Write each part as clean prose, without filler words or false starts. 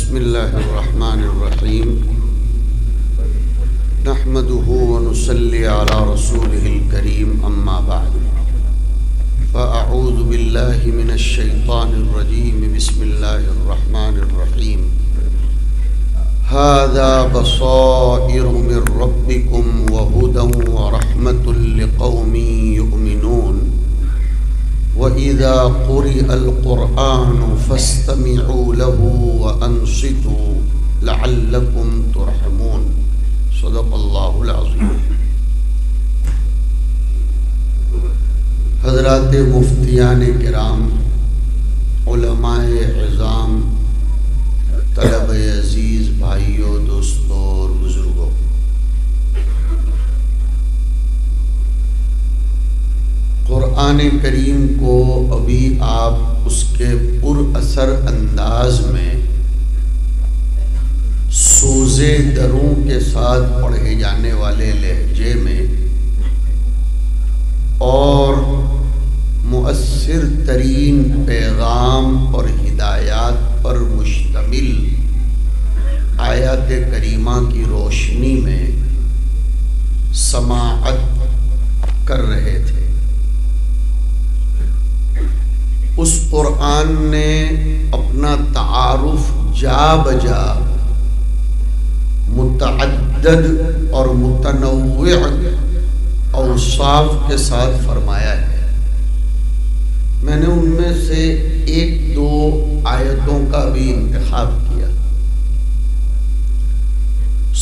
بسم اللہ الرحمن الرحیم نحمده ونصلی علی رسوله الکریم اما بعد فاعوذ باللہ من الشیطان الرجیم بسم اللہ الرحمن الرحیم هذا بصائر من ربکم وهدى ورحمة لقوم یؤمنون وَإِذَا قُرِئَ الْقُرْآنُ فَاسْتَمِعُوا لَهُ وَأَنصِتُوا لَعَلَّكُمْ تُرْحَمُونَ صدق اللہ العظیم۔ حضرات مفتیان کرام، علماء عظام، طلبہ عزیز، بھائیوں، دوستوں اور بزرگوں، قرآن کریم کو ابھی آپ اس کے پر اثر انداز میں سوزے دروں کے ساتھ پڑھے جانے والے لہجے میں اور مؤثر ترین پیغام اور ہدایات پر مشتمل آیات کریمہ کی روشنی میں سماعت کر رہے تھے۔ اس قرآن نے اپنا تعارف جا بجا متعدد اور متنوع اوصاف کے ساتھ فرمایا ہے۔ میں نے ان میں سے ایک دو آیتوں کا بھی انتخاب کیا۔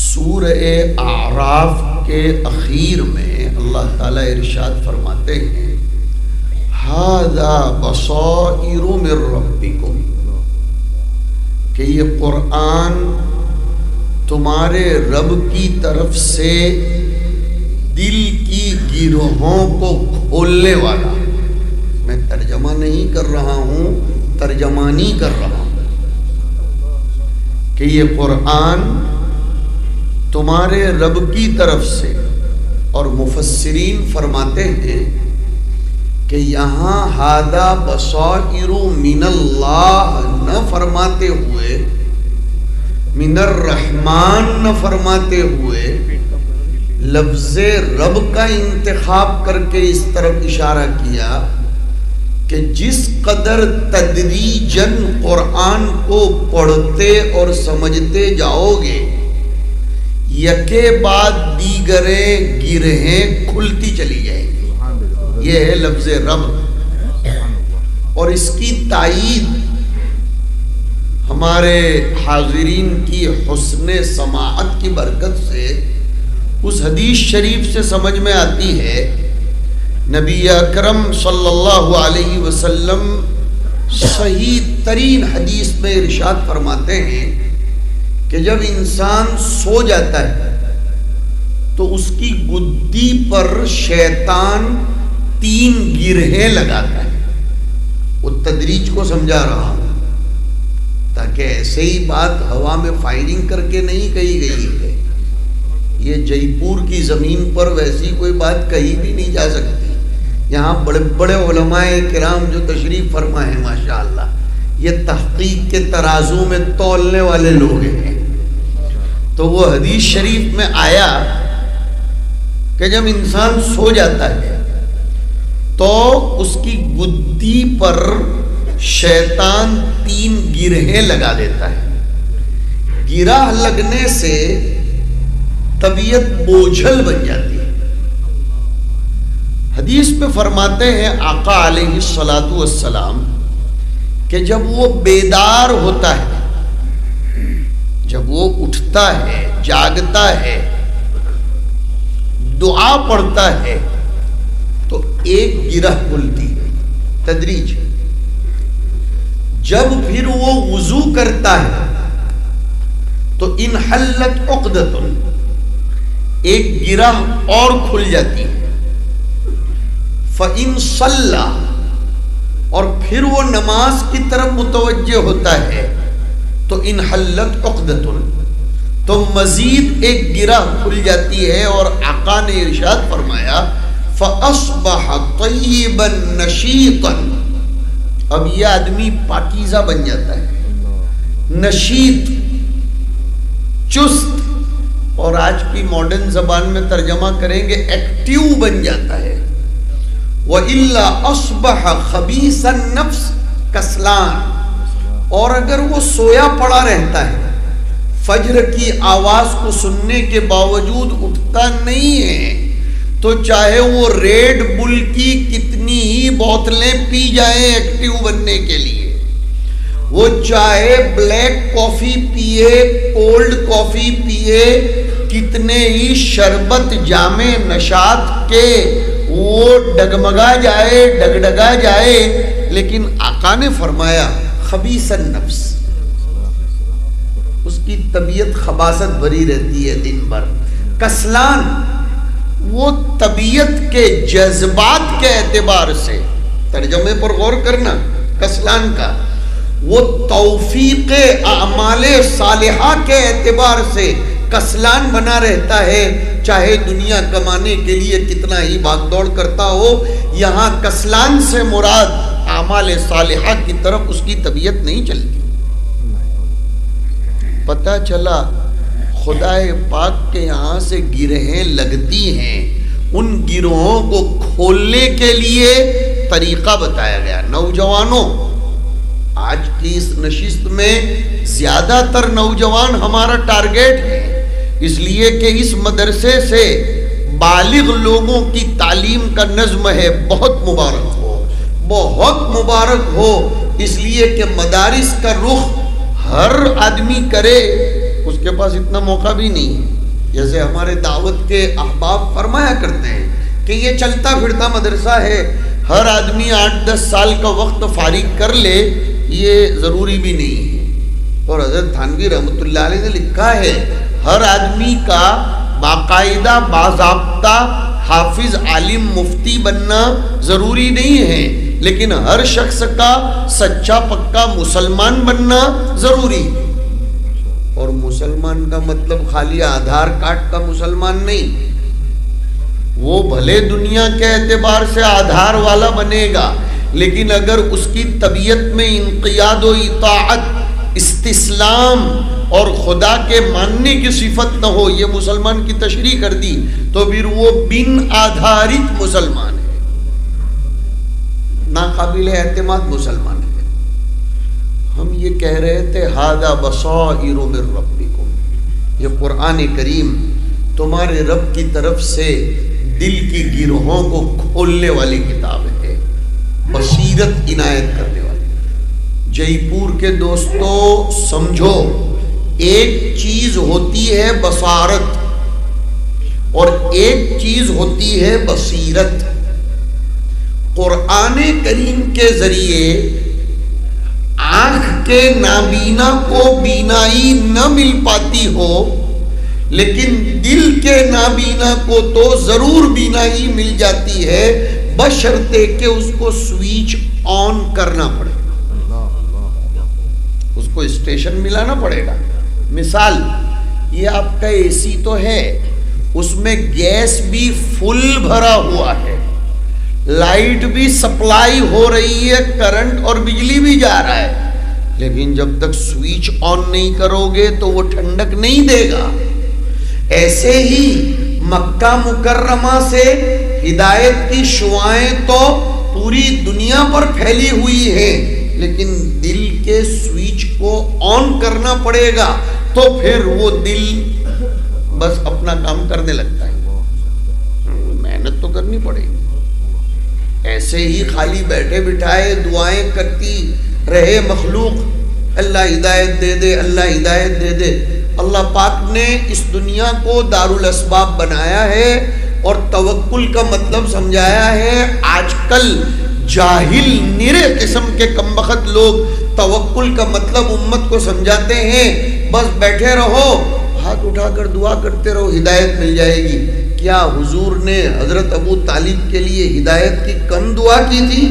سورہ اعراف کے اخیر میں اللہ تعالیٰ ارشاد فرماتے ہیں هَذَا بَصَائِرُ مِن رَبِّكُمْ، کہ یہ قرآن تمہارے رب کی طرف سے دل کی گرہوں کو کھولنے والا۔ میں ترجمہ نہیں کر رہا ہوں، ترجمانی کر رہا ہوں کہ یہ قرآن تمہارے رب کی طرف سے، اور مفسرین فرماتے ہیں کہ یہاں ہادا بصائر من اللہ نہ فرماتے ہوئے، من الرحمن نہ فرماتے ہوئے، لفظ رب کا انتخاب کر کے اس طرف اشارہ کیا کہ جس قدر تدریجاً قرآن کو پڑھتے اور سمجھتے جاؤ گے، یکے بعد دیگریں گرہیں کھلتی چلی جائیں گی۔ یہ ہے لفظ رب، اور اس کی تائید ہمارے حاضرین کی حسن سماعت کی برکت سے اس حدیث شریف سے سمجھ میں آتی ہے۔ نبی اکرم صلی اللہ علیہ وسلم صحیح ترین حدیث میں ارشاد فرماتے ہیں کہ جب انسان سو جاتا ہے تو اس کی گدی پر شیطان 3 گرہیں لگاتا ہے۔ وہ تدریج کو سمجھا رہا ہوں تاکہ ایسے ہی بات ہوا میں فائرنگ کر کے نہیں کہی گئی ہے۔ یہ جے پور کی زمین پر ویسی کوئی بات کہی بھی نہیں جا سکتی۔ یہاں بڑے بڑے علماء کرام جو تشریف فرما ہیں ماشاءاللہ، یہ تحقیق کے ترازو میں تولنے والے لوگ ہیں۔ تو وہ حدیث شریف میں آیا کہ جب انسان سو جاتا ہے تو اس کی گدی پر شیطان 3 گرہیں لگا دیتا ہے۔ گرہ لگنے سے طبیعت بوجھل بن جاتی ہے۔ حدیث میں فرماتے ہیں آقا علیہ الصلاۃ والسلام کہ جب وہ بیدار ہوتا ہے، جب وہ اٹھتا ہے، جاگتا ہے، دعا پڑھتا ہے تو ایک گرہ کھلتی ہے، تدریج۔ جب پھر وہ وضو کرتا ہے تو انحلت عقدۃ، ایک گرہ اور کھل جاتی ہے۔ فإن صلی، اور پھر وہ نماز کی طرف متوجہ ہوتا ہے تو انحلت عقدۃ، تو مزید ایک گرہ کھل جاتی ہے، اور آقا نے ارشاد فرمایا فَأَصْبَحَ طَيِّبًا نَشِيطًا، اب یہ آدمی پاکیزہ بن جاتا ہے، نشیط، چست، اور آج کی ماڈرن زبان میں ترجمہ کریں گے ایکٹیو بن جاتا ہے۔ وَإِلَّا أَصْبَحَ خَبِيثَ النَّفْسِ کسلان، اور اگر وہ سویا پڑا رہتا ہے، فجر کی آواز کو سننے کے باوجود اٹھتا نہیں ہے، تو چاہے وہ ریڈ بل کی کتنی ہی بوتلیں پی جائیں ایکٹیو بننے کے لیے، وہ چاہے بلیک کافی پیے، کولڈ کافی پیے، کتنے ہی شربت جامے نشات کے وہ ڈگمگا جائے، ڈگڈگا جائے، لیکن آقا نے فرمایا خبیث النفس، اس کی طبیعت خباثت بھری رہتی ہے دن بھر۔ کسلان، وہ طبیعت کے جذبات کے اعتبار سے، ترجمے پر غور کرنا کسلان کا، وہ توفیق اعمال صالحہ کے اعتبار سے کسلان بنا رہتا ہے، چاہے دنیا کمانے کے لیے کتنا ہی بھاگ دوڑ کرتا ہو۔ یہاں کسلان سے مراد اعمال صالحہ کی طرف اس کی طبیعت نہیں چلتی۔ پتہ چلا خدا پاک کے یہاں سے گرہیں لگتی ہیں، ان گروہوں کو کھولنے کے لیے طریقہ بتایا گیا۔ نوجوانوں، آج کی اس نشست میں زیادہ تر نوجوان ہمارا ٹارگیٹ ہے، اس لیے کہ اس مدرسے سے بالغ لوگوں کی تعلیم کا نظم ہے۔ بہت مبارک ہو، بہت مبارک ہو، اس لیے کہ مدارس کا رخ ہر آدمی کرے، اس کے پاس اتنا موقع بھی نہیں ہے۔ جیسے ہمارے دعوت کے احباب فرمایا کرتے ہیں کہ یہ چلتا پھرتا مدرسہ ہے، ہر آدمی 8-10 سال کا وقت فارغ کر لے، یہ ضروری بھی نہیں ہے۔ اور حضرت تھانوی رحمۃ اللہ علیہ نے لکھا ہے ہر آدمی کا باقاعدہ باضابطہ حافظ عالم مفتی بننا ضروری نہیں ہے، لیکن ہر شخص کا سچا پکا مسلمان بننا ضروری ہے۔ اور مسلمان کا مطلب خالی آدھار کارڈ کا مسلمان نہیں، وہ بھلے دنیا کے اعتبار سے آدھار والا بنے گا، لیکن اگر اس کی طبیعت میں انقیاد و اطاعت، استسلام اور خدا کے ماننے کی صفت نہ ہو، یہ مسلمان کی تشریح کر دی، تو پھر وہ بن آدھارت مسلمان ہے، ناقابل اعتماد مسلمان ہے۔ ہم یہ کہہ رہے تھے ھذا بصائر من ربکم، یہ قرآن کریم تمہارے رب کی طرف سے دل کی گرہوں کو کھولنے والی کتاب ہے، بصیرت عنایت کرنے والی۔ جے پور کے دوستو سمجھو، ایک چیز ہوتی ہے بصارت اور ایک چیز ہوتی ہے بصیرت۔ قرآن کریم کے ذریعے آنکھ کے نابینا کو بینائی نہ مل پاتی ہو، لیکن دل کے نابینا کو تو ضرور بینائی مل جاتی ہے، بشرطے کہ اس کو سوئچ آن کرنا پڑے، اس کو اسٹیشن ملانا پڑے گا۔ مثال، یہ آپ کا اے سی تو ہے، اس میں گیس بھی فل بھرا ہوا ہے، لائٹ بھی سپلائی ہو رہی ہے، کرنٹ اور بجلی بھی جا رہا ہے، لیکن جب تک سوئچ آن نہیں کرو گے تو وہ ٹھنڈک نہیں دے گا۔ ایسے ہی مکہ مکرمہ سے ہدایت کی شعائیں تو پوری دنیا پر پھیلی ہوئی ہیں، لیکن دل کے سوئچ کو آن کرنا پڑے گا، تو پھر وہ دل بس اپنا کام کرنے لگتا ہے، محنت تو کرنی پڑے گی۔ ایسے ہی خالی بیٹھے بٹھائے دعائیں کرتی رہے مخلوق، اللہ ہدایت دے دے، اللہ ہدایت دے دے۔ اللہ پاک نے اس دنیا کو دارالاسباب بنایا ہے اور توکل کا مطلب سمجھایا ہے۔ آج کل جاہل نرے قسم کے کمبخت لوگ توکل کا مطلب امت کو سمجھاتے ہیں، بس بیٹھے رہو، ہاتھ اٹھا کر دعا کرتے رہو، ہدایت مل جائے گی۔ کیا حضور نے حضرت ابو طالب کے لیے ہدایت کی کم دعا کی تھی؟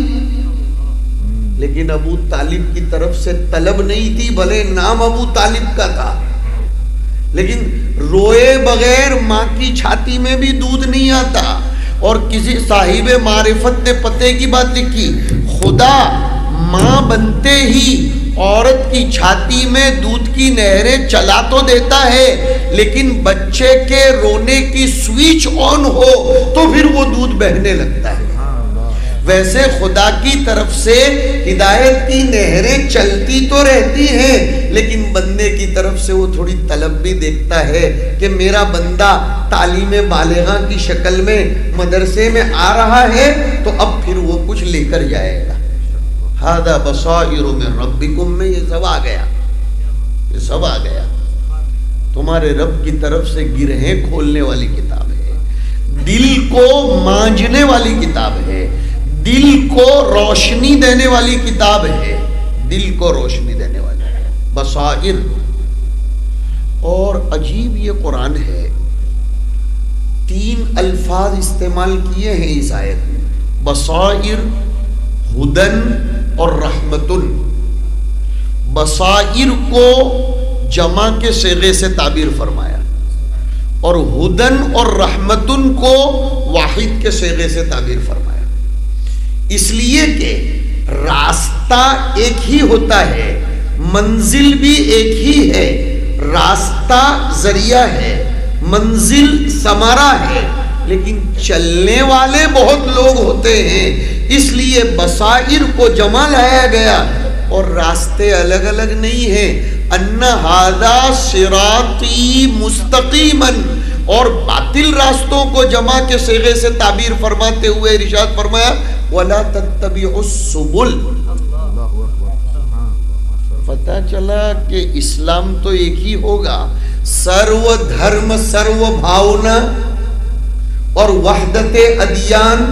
لیکن ابو طالب کی طرف سے طلب نہیں تھی، بھلے نام ابو طالب کا تھا، لیکن روئے بغیر ماں کی چھاتی میں بھی دودھ نہیں آتا۔ اور کسی صاحب معرفت نے پتے کی بات لکھی، خدا ماں بنتے ہی عورت کی چھاتی میں دودھ کی نہریں چلا تو دیتا ہے، لیکن بچے کے رونے کی سوئچ آن ہو تو پھر وہ دودھ بہنے لگتا ہے۔ ویسے خدا کی طرف سے ہدایت کی نہریں چلتی تو رہتی ہیں، لیکن بندے کی طرف سے وہ تھوڑی طلب بھی دیکھتا ہے کہ میرا بندہ تعلیم بالغہ کی شکل میں مدرسے میں آ رہا ہے تو اب پھر وہ کچھ لے کر جائے گا۔ ھذا بصائر من ربکم میں یہ سب آ گیا، یہ سب آ گیا۔ تمہارے رب کی طرف سے گرہیں کھولنے والی کتاب ہے، دل کو مانجنے والی کتاب ہے، دل کو روشنی دینے والی کتاب ہے، دل کو روشنی دینے والی بصائر۔ اور عجیب یہ قرآن ہے، 3 الفاظ استعمال کیے ہیں اس آیت میں، بصائر، ہدن اور رحمتن۔ بصائر کو جمع کے صیغے سے تعبیر فرمایا، اور ہدن اور رحمتن کو واحد کے صیغے سے تعبیر فرمایا، اس لیے کہ راستہ ایک ہی ہوتا ہے، منزل بھی ایک ہی ہے، راستہ ذریعہ ہے، منزل ثمرہ ہے، لیکن چلنے والے بہت لوگ ہوتے ہیں، اس لیے بصائر کو جمع لایا گیا اور راستے الگ الگ نہیں ہیں۔ ان ھذا صراطی مستقیما، اور باطل راستوں کو جمع کے صیغے سے تعبیر فرماتے ہوئے ارشاد فرمایا وَلَا تَتَّبِعُوا السُّبُلَ۔ پتہ چلا کہ اسلام تو ایک ہی ہوگا، سرو دھرم سرو بھاونا اور وحدت ادیان۔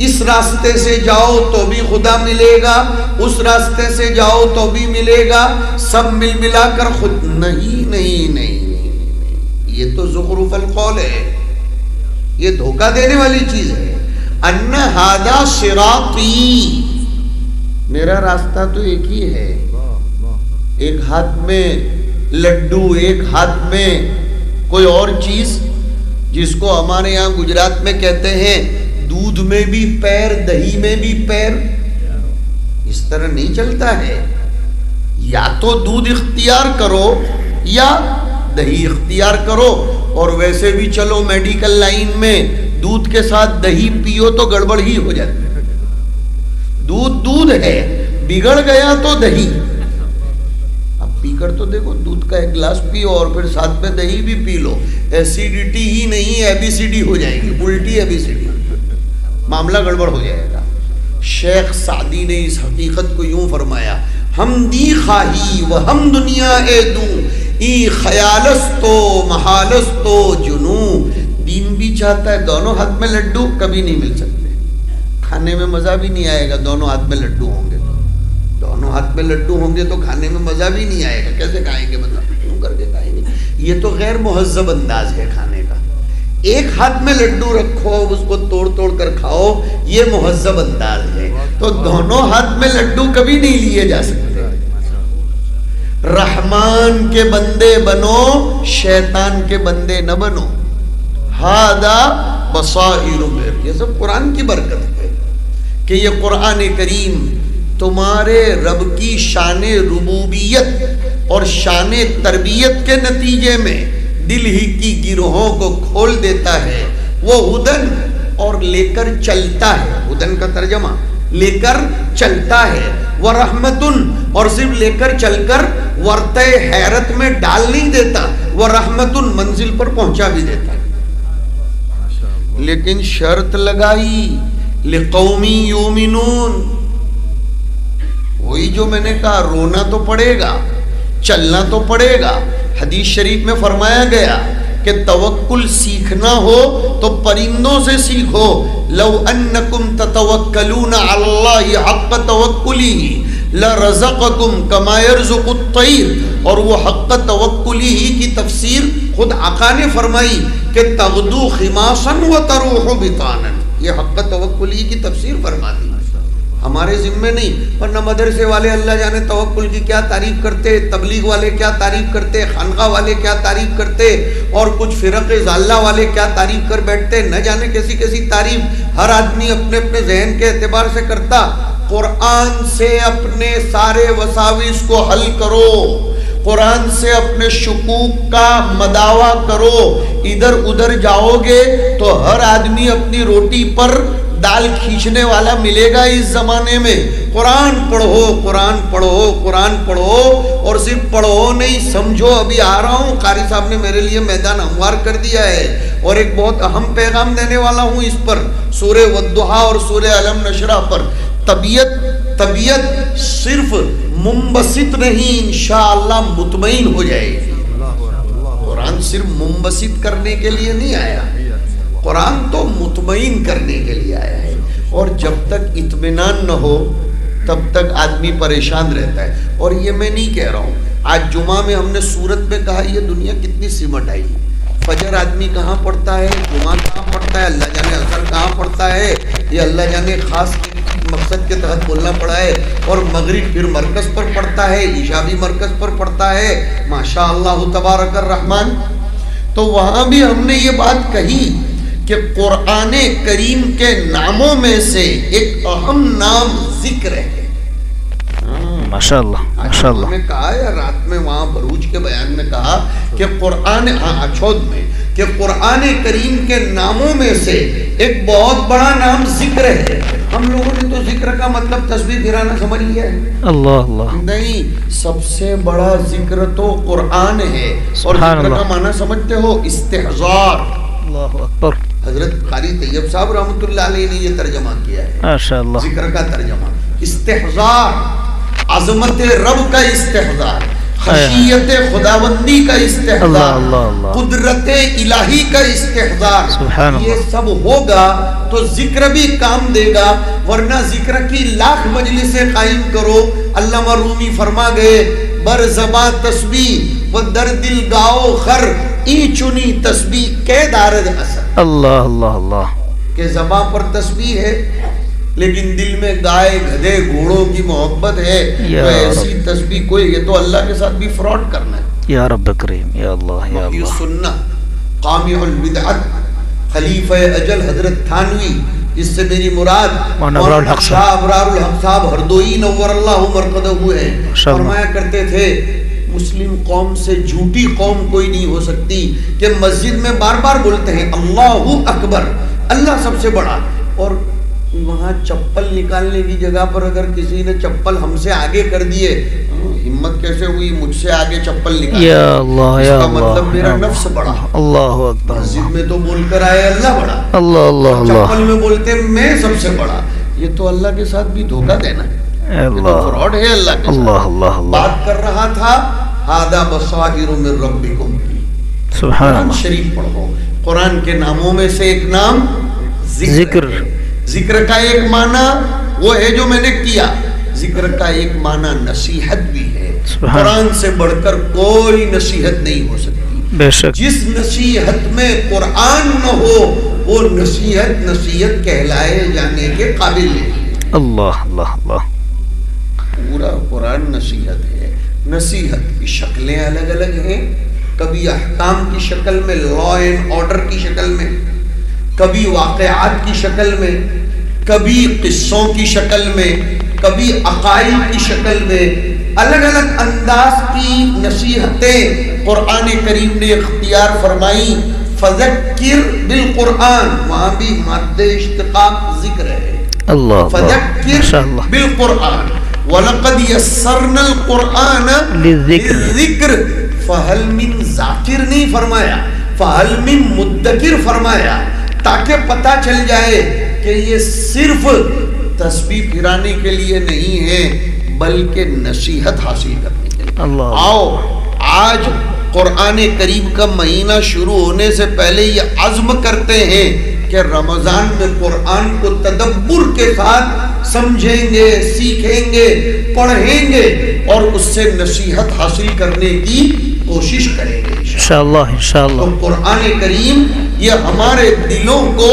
اس راستے سے جاؤ تو بھی خدا ملے گا، اس راستے سے جاؤ تو بھی ملے گا، سب مل ملا کر خود نہیں نہیں نہیں نہیں، یہ تو زخرف القول ہے، یہ دھوکہ دینے والی چیز ہے۔ ان ھذا صراطی، میرا راستہ تو ایک ہی ہے، ایک ہاتھ میں لڈو، ایک ہاتھ میں کوئی اور چیز، جس کو ہمارے یہاں گجرات میں کہتے ہیں دودھ میں بھی پیر دہی میں بھی پیر، اس طرح نہیں چلتا ہے۔ یا تو دودھ اختیار کرو یا دہی اختیار کرو، اور ویسے بھی چلو میڈیکل لائن میں دودھ کے ساتھ دہی پیو تو گڑبڑ ہی ہو جاتی ہے۔ دودھ دودھ ہے، بگڑ گیا تو دہی، اب پی کر تو دیکھو، دودھ کا ایک گلاس پیو اور پھر ساتھ میں دہی بھی پی لو، ایسیڈیٹی ہی نہیں ABCD ہو جائے گی، الٹی ABCD، معاملہ گڑبڑ ہو جائے گا۔ شیخ سعدی نے اس حقیقت کو یوں فرمایا، ہم دی خواہی و ہم دنیا اے دوں، ای خیالستو محالستو جنوں۔ دین بھی چاہتا ہے، دونوں ہاتھ میں لڈو کبھی نہیں مل سکتے، کھانے میں مزہ بھی نہیں آئے گا، دونوں ہاتھ میں لڈو ہوں گے تو، دونوں ہاتھ میں لڈو ہوں گے تو کھانے میں مزہ بھی نہیں آئے گا، کیسے کھائیں گے، مطلب کیوں کر کے کھائیں گے، یہ تو غیر مہذب انداز ہے کھانے کا۔ ایک ہاتھ میں لڈو رکھو، اس کو توڑ توڑ کر کھاؤ، یہ مہذب انداز ہے، تو دونوں ہاتھ میں لڈو کبھی نہیں لیے جا سکتے۔ رحمان کے بندے بنو، شیطان کے بندے نہ بنو۔ ھذا بصائر، یہ سب قرآن کی برکت ہے کہ یہ قرآن کریم تمہارے رب کی شان ربوبیت اور شان تربیت کے نتیجے میں دل ہی کی گروہوں کو کھول دیتا ہے۔ وہ ہدن اور لے کر چلتا ہے، ہدن کا ترجمہ لے کر چلتا ہے، وہ رحمتن اور صرف لے کر چل کر ورطہ حیرت میں ڈال نہیں دیتا، وہ رحمتن منزل پر پہنچا بھی دیتا ہے۔ لیکن شرط لگائی لقوم یؤمنون، وہی جو میں نے کہا، رونا تو پڑے گا، چلنا تو پڑے گا۔ حدیث شریف میں فرمایا گیا کہ توکل سیکھنا ہو تو پرندوں سے سیکھو، لو انکم تتوکلون علی اللہ حق توکلہ لرزقکم کما یرزق الطیر، اور وہ حق توکلہ کی تفسیر خود آقا نے فرمائی کہ تغدو خماسا و تروح بطانا، یہ حق توکلہ کی تفسیر فرما دی، ہمارے ذمے نہیں۔ ورنہ مدرسے والے اللہ جانے توکل کی کیا تعریف کرتے، تبلیغ والے کیا تعریف کرتے، خانقاہ والے کیا تعریف کرتے، اور کچھ فرق ضالہ والے کیا تعریف کر بیٹھتے، نہ جانے کیسی کیسی تعریف ہر آدمی اپنے اپنے ذہن کے اعتبار سے کرتا۔ قرآن سے اپنے سارے وساوس کو حل کرو، قرآن سے اپنے شکوک کا مداوا کرو۔ ادھر ادھر جاؤ گے تو ہر آدمی اپنی روٹی پر دال کھینچنے والا ملے گا اس زمانے میں۔ قرآن پڑھو، قرآن پڑھو، قرآن پڑھو، اور صرف پڑھو نہیں، سمجھو۔ ابھی آ رہا ہوں، قاری صاحب نے میرے لیے میدان ہموار کر دیا ہے، اور ایک بہت اہم پیغام دینے والا ہوں اس پر، سورہ والضحیٰ اور سورہ علم نشرہ پر۔ طبیعت صرف منبسط نہیں، انشاءاللہ مطمئن ہو جائے گی۔ قرآن صرف منبسط کرنے کے لیے نہیں آیا، قرآن تو مطمئن کرنے کے لیے آیا ہے، اور جب تک اطمینان نہ ہو تب تک آدمی پریشان رہتا ہے۔ اور یہ میں نہیں کہہ رہا ہوں، آج جمعہ میں ہم نے سورت میں کہا یہ دنیا کتنی سمٹ آئی، فجر آدمی کہاں پڑھتا ہے، جمعہ کہاں پڑھتا ہے، اللہ جانے اثر کہاں پڑھتا ہے، یہ اللہ جانے خاص مقصد کے تحت بولنا پڑا ہے، اور مغرب پھر مرکز پر پڑھتا ہے، عشاء بھی مرکز پر پڑھتا ہے، ماشاءاللہ تبارک الرحمن۔ تو وہاں بھی ہم نے یہ بات کہی کہ قرآن کریم کے ناموں میں سے ایک اہم نام ذکر ہے۔ ماشاءاللہ ماشاءاللہ میں کہا یا رات میں وہاں بروج کے بیان میں کہا کہ قرآن اچھود میں کہ قرآن کریم کے ناموں میں سے ایک بہت بڑا نام ذکر ہے۔ ہم لوگوں نے تو ذکر کا مطلب تسبیح پھرانا سمجھ لیا ہے، اللہ اللہ نہیں، سب سے بڑا ذکر تو قرآن ہے۔ اور ذکر کا معنی سمجھتے ہو؟ استحضار۔ اللہ اکبر۔ حضرت قاری طیب صاحب رحمۃ اللہ علیہ نے یہ ترجمہ کیا ہے، ماشاءاللہ، ذکر کا ترجمہ۔ استحضار، عظمت رب کا استحضار، خشیت خداوندی کا استحضار، قدرت الہی کا استحضار، یہ سب ہوگا تو ذکر بھی کام دے گا، ورنہ ذکر کی لاکھ مجلسیں قائم کرو۔ علامہ رومی فرما گئے، بر زباں تسبیح و در دل گاؤ خر، ای چنی تسبیح کے دارد اثر۔ اللہ اللہ اللہ، کہ زباں پر تسبیح ہے لیکن دل میں گائے گدھے گھوڑوں کی محبت ہے، تو ایسی تسبیح کوئی، یہ تو اللہ کے ساتھ بھی فراڈ کرنا ہے۔ یا رب کریم، یا اللہ یا محی اللہ۔ السنہ، قامع البدعت، خلیفہ اجل حضرت تھانوی، جس سے میری مراد مولانا شاہ ابرار الحق صاحب ہردوئی نور اللہ مرقدہ ہوئے ہیں، فرمایا کرتے تھے مسلم قوم سے جھوٹی قوم کوئی نہیں ہو سکتی، کہ مسجد میں بار بار بولتے ہیں اللہ اکبر، اللہ سب سے بڑا، اور وہاں چپل نکالنے کی جگہ پر اگر کسی نے چپل ہم سے آگے کر دیے، ہمت کیسے ہوئی مجھ سے آگے چپل نکالنے، یا اللہ یا اللہ، مطلب میرا نفس بڑا۔ اللہ اکبر، مسجد میں تو بول کر آئے اللہ بڑا، اللہ اللہ اللہ، چپل میں بولتے میں سب سے بڑا، یہ تو اللہ کے ساتھ بھی دھوکہ دینا ہے، اللہ فراڈ ہے اللہ کے ساتھ۔ اللہ اللہ اللہ، بات کر رہا تھا ہذا بصائر من ربکم کی، سبحان قرآن اللہ، شریف پڑھو۔ قرآن کے ناموں میں سے ایک نام ذکر ہے۔ ذکر کا ایک معنی وہ ہے جو میں نے کیا، ذکر کا ایک معنی نصیحت بھی ہے۔ قرآن سے بڑھ کر کوئی نصیحت نہیں ہو سکتی، بے شک۔ جس نصیحت میں قرآن نہ ہو وہ نصیحت کہلائے جانے کے قابل نہیں۔ اللہ اللہ اللہ، پورا قرآن نصیحت ہے۔ نصیحت کی شکلیں الگ الگ ہیں، کبھی احکام کی شکل میں، لا اینڈ آرڈر کی شکل میں، کبھی واقعات کی شکل میں، کبھی قصوں کی شکل میں، کبھی عقائد کی شکل میں، الگ الگ انداز کی نصیحتیں قرآن کریم نے اختیار فرمائی۔ فذکر بالقرآن، وہاں بھی مادہ اشتقاق ذکر ہے، اللہ فذکر بالقرآن وَلَقَدْ يَسَّرْنَا الْقُرْآنَ لِلذِّكْرِ فَهَلْ مِن ذَاکر نہیں فرمایا، فَهَلْ مِن مُدَّکر فرمایا، تاکہ پتہ چل جائے کہ یہ صرف تسبیح پھرانے کے لیے نہیں ہے بلکہ نصیحت حاصل کرنے کے لیے۔ آؤ آج قرآن کریم کا مہینہ شروع ہونے سے پہلے یہ عزم کرتے ہیں کہ رمضان میں قرآن کو تدبر کے ساتھ سمجھیں گے، سیکھیں گے، پڑھیں گے اور اس سے نصیحت حاصل کرنے کی کوشش کریں گے انشاءاللہ۔ انشاءاللہ تو قرآن کریم یہ ہمارے دلوں کو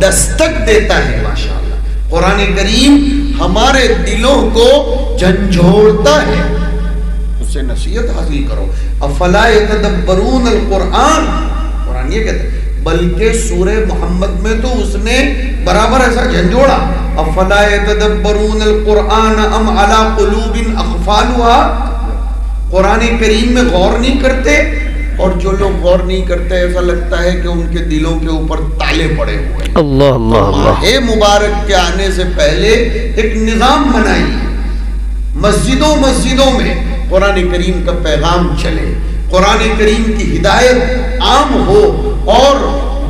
دستک دیتا ہے، ماشاءاللہ قرآن کریم ہمارے دلوں کو جھنجھوڑتا ہے، اس سے نصیحت حاصل کرو۔ افلا یتدبرون القرآن، قرآن یہ کہتا ہے بلکہ سورہ محمد میں تو اس نے برابر ایسا جھنجھوڑا، افلا یتدبرون القرآن ام علی قلوب اقفالها، قرآن کریم میں غور نہیں کرتے، اور جو لوگ غور نہیں کرتے ایسا لگتا ہے کہ ان کے دلوں کے اوپر تالے پڑے ہوئے ہیں۔ اللہ اللہ اللہ۔ ماہ مبارک کے آنے سے پہلے ایک نظام بنائیے، مسجدوں میں قرآن کریم کا پیغام چلے، قرآن کریم کی ہدایت عام ہو، اور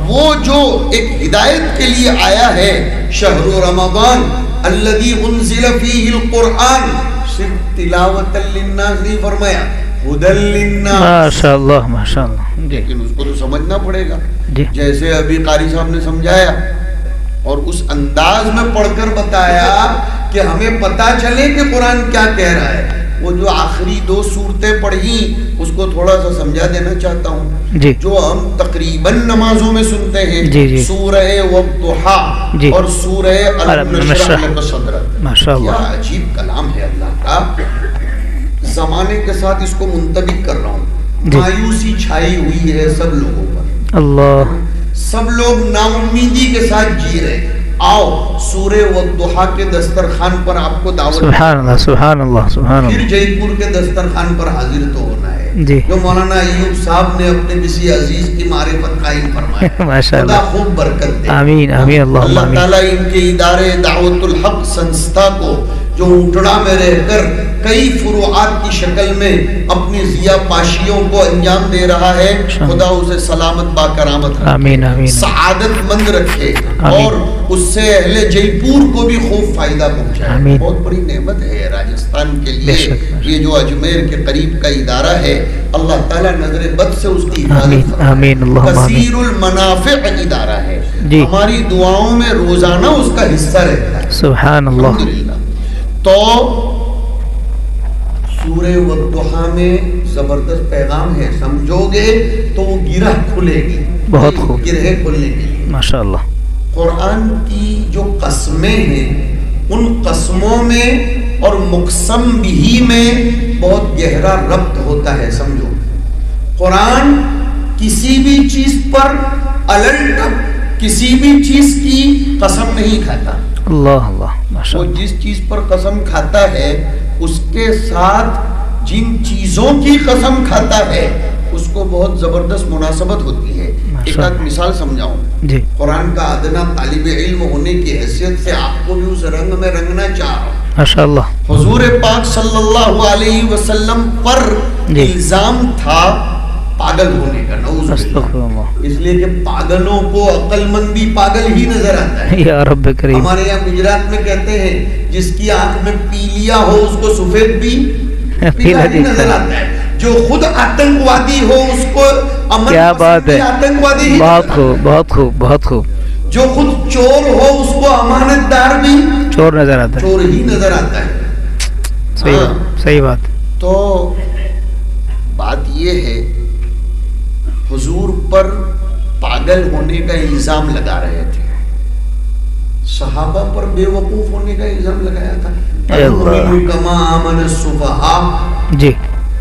وہ جو ایک ہدایت کے لیے آیا ہے، شہر رمضان الذی انزل فیہ القرآن، صرف تلاوت للناس نہیں فرمایا، ہدی للناس، ماشاء اللہ ماشاء اللہ۔ جی لیکن اس کو تو سمجھنا پڑے گا، جی جیسے ابھی قاری صاحب نے سمجھایا اور اس انداز میں پڑھ کر بتایا کہ ہمیں پتہ چلے کہ قرآن کیا کہہ رہا ہے۔ وہ جو آخری 2 سورتیں پڑھی اس کو تھوڑا سا سمجھا دینا چاہتا ہوں، جی جو ہم تقریباً نمازوں میں سنتے ہیں، جی جی، سورہ والضحیٰ جی، اور سورہ الم نشرح لک صدرک۔ ماشاء کیا اللہ، عجیب کلام ہے اللہ کا۔ زمانے کے ساتھ اس کو منطبق کر رہا ہوں، جی، مایوسی چھائی ہوئی ہے سب لوگوں پر، اللہ، سب لوگ نا امیدی کے ساتھ جی رہے ہیں۔ آؤ سورہ والضحیٰ کے دسترخوان پر آپ کو دعوت، سبحان اللہ سبحان اللہ سبحان پھر اللہ۔ جے پور کے دسترخوان پر حاضر تو ہونا ہے، جی، جو مولانا ایوب صاحب نے اپنے کسی عزیز کی معرفت قائم فرمایا، ماشاء خدا اللہ، خوب برکت دے۔ آمین آمین اللہم اللہ آمین۔ تعالیٰ ان کے ادارے دعوت الحق سنستھا کو، جو اونٹڑا میں رہ کر کئی فروعات کی شکل میں اپنی ضیاء پاشیوں کو انجام دے رہا ہے، خدا اسے سلامت با کرامت رکھے، آمین آمین، سعادت مند رکھے، آمین، اور اس سے اہل جے پور کو بھی خوب فائدہ پہنچائے۔ آمین۔ بہت بڑی نعمت ہے راجستھان کے بے لیے شک، یہ جو اجمیر کے قریب کا ادارہ ہے، اللہ تعالیٰ نظر بد سے اس کی آمین حفاظت فرمائے۔ آمین اللہم آمین۔ کثیر المنافع ادارہ ہے، جی، ہماری دعاؤں میں روزانہ اس کا حصہ رہتا ہے، سبحان اللہ۔ الحمدللہ۔ تو سورہ والضحیٰ میں زبردست پیغام ہے، سمجھو گے تو وہ گرہ کھلے گی، بہت خوب، گرہ کھلنے کے لیے۔ ماشاء اللہ۔ قرآن کی جو قسمیں ہیں، ان قسموں میں اور مقسم بھی میں بہت گہرا ربط ہوتا ہے، سمجھو۔ قرآن کسی بھی چیز پر الٹ کسی بھی چیز کی قسم نہیں کھاتا، اللہ اللہ ماشاء وہ اللہ۔ جس چیز پر قسم کھاتا ہے اس کے ساتھ جن چیزوں کی قسم کھاتا ہے اس کو بہت زبردست مناسبت ہوتی ہے۔ ایک آدھ مثال سمجھاؤں، جی، قرآن کا ادنا طالب علم ہونے کی حیثیت سے آپ کو بھی اس رنگ میں رنگنا چاہ رہا ہوں۔ ماشاء اللہ، حضور پاک صلی اللہ علیہ وسلم پر جی، الزام تھا پاگل ہونے کا، نعوذ باللہ، استغفر اللہ، اس لیے کہ پاگلوں کو عقل مند بھی پاگل ہی نظر آتا ہے۔ یا رب کریم۔ ہمارے یہاں گجرات میں کہتے ہیں جس کی آنکھ میں پیلیا ہو اس کو سفید بھی پیلا ہی نظر آتا ہے، جو خود آتنکوادی ہو اس کو امن کیا بات ہے، آتنکوادی ہی بہت نظر خوب بہت خوب بہت خوب۔ جو خود چور ہو اس کو امانت دار بھی چور نظر آتا ہے، چور ہی نظر آتا ہے۔ صحیح بات صحیح بات۔ تو بات یہ ہے حضور پر پاگل ہونے کا الزام لگا رہے تھے، صحابہ پر بے وقوف ہونے کا الزام لگایا تھا، اَنُؤْمِنُ كَمَا آمَنَ السُّفَهَاءُ، جی،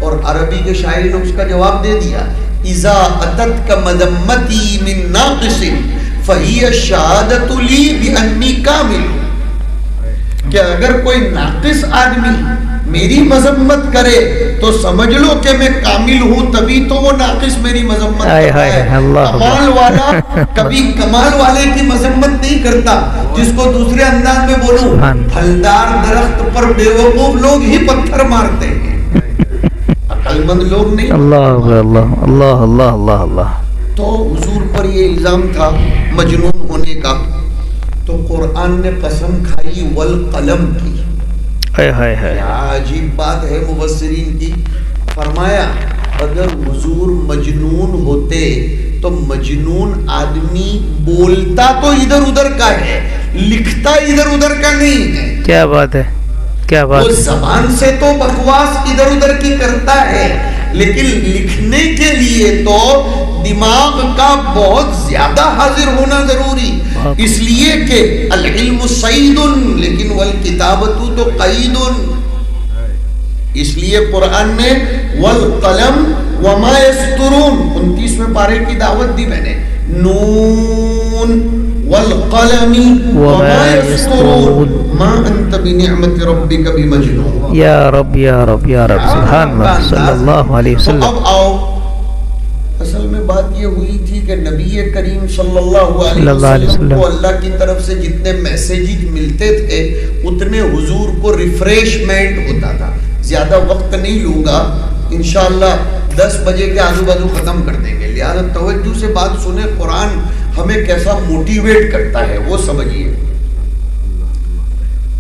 اور عربی کے شاعر نے اس کا جواب دے دیا، اِذَا أَتَتْكَ مَذَمَّتِي مِن نَاقِصٍ فَهِيَ الشَّهَادَةُ لِي بِأَنِّي كَامِلٌ، کہ اگر کوئی ناقص آدمی میری مذمت کرے تو سمجھ لو کہ میں کامل ہوں، تبھی تو وہ ناقص میری مذمت کرتا ہے۔ کمال والا کبھی کمال والے کی مذمت نہیں کرتا، جس کو دوسرے انداز میں بولوں، پھلدار درخت پر بے وقوف لوگ ہی پتھر مارتے ہیں، عقل مند لوگ نہیں۔ اللہ اللہ اللہ اللہ اللہ اللہ۔ تو حضور پر یہ الزام تھا مجنون ہونے کا، تو قرآن نے قسم کھائی والقلم کی۔ کیا عجیب بات ہے مفسرین کی، فرمایا اگر حضور مجنون ہوتے تو مجنون آدمی بولتا تو ادھر ادھر کا ہے، لکھتا ادھر ادھر کا نہیں ہے۔ کیا بات ہے کیا بات وہ ہے۔ زبان سے تو بکواس ادھر ادھر کی کرتا ہے، لیکن لکھنے کے لیے تو دماغ کا بہت زیادہ حاضر ہونا ضروری، اس لیے کہ العلم صید لیکن والکتابت تو قید، اس لیے قرآن نے والقلم وما یسطرون 29ویں پارے کی دعوت دی میں نے، نون والقلم وما يسطرون ما انت بنعمت ربک بمجنون. یا رب یا رب یا رب، سبحان اللہ صلی اللہ علیہ تو وسلم. اب آؤ، اصل میں بات یہ ہوئی تھی کہ نبی کریم صلی اللہ علیہ وسلم کو اللہ کی طرف سے جتنے میسیجز ملتے تھے اتنے حضور کو ریفریشمنٹ ہوتا تھا. زیادہ وقت نہیں لوں گا، انشاءاللہ 10 بجے کے آزو بازو ختم کر دیں گے، لہذا توجہ سے بات سنیں. قرآن ہمیں کیسا موٹیویٹ کرتا ہے وہ سمجھیے.